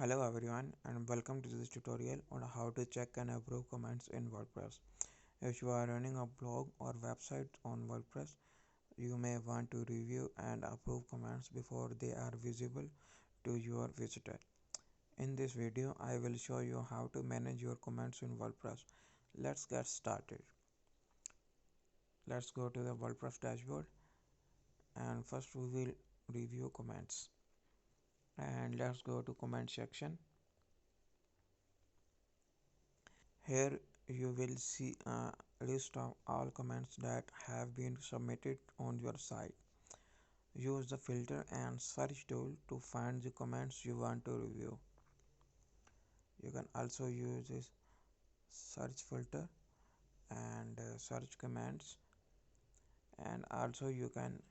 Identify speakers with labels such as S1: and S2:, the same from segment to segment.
S1: Hello everyone and welcome to this tutorial on how to check and approve comments in WordPress. If you are running a blog or website on WordPress, you may want to review and approve comments before they are visible to your visitor. In this video, I will show you how to manage your comments in WordPress. Let's get started. Let's go to the WordPress dashboard and first we will review comments. And let's go to comment section. Here you will see a list of all comments that have been submitted on your site. Use the filter and search tool to find the comments you want to review. You can also use this search filter and search comments, and also you can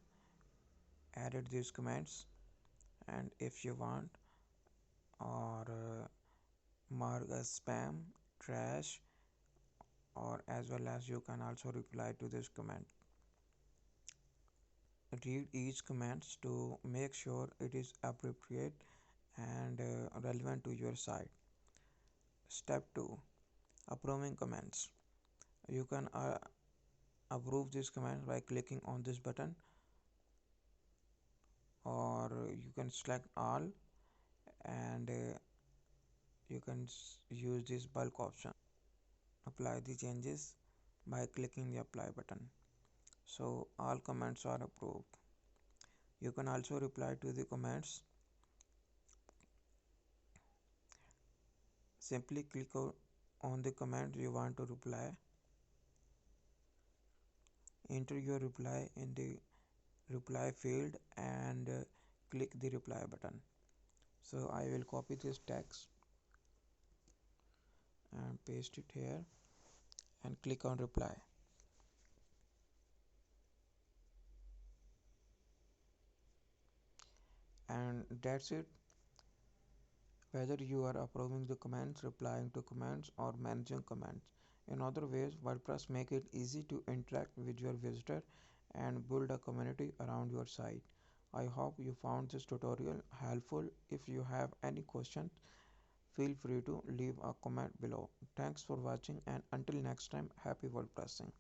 S1: edit these comments and if you want, or mark as spam, trash, or as well as you can also reply to this comment. Read each comments to make sure it is appropriate and relevant to your site. Step 2. Approving comments. You can approve this comment by clicking on this button, or you can select all and you can use this bulk option. Apply the changes by clicking the apply button. So all comments are approved. You can also reply to the comments. Simply click on the comment you want to reply. Enter your reply in the reply field and click the reply button. So I will copy this text and paste it here and click on reply. And that's it. Whether you are approving the comments, replying to comments, or managing comments. In other ways, WordPress make it easy to interact with your visitor and build a community around your site. I hope you found this tutorial helpful. If you have any questions, feel free to leave a comment below. Thanks for watching, and until next time, happy WordPressing.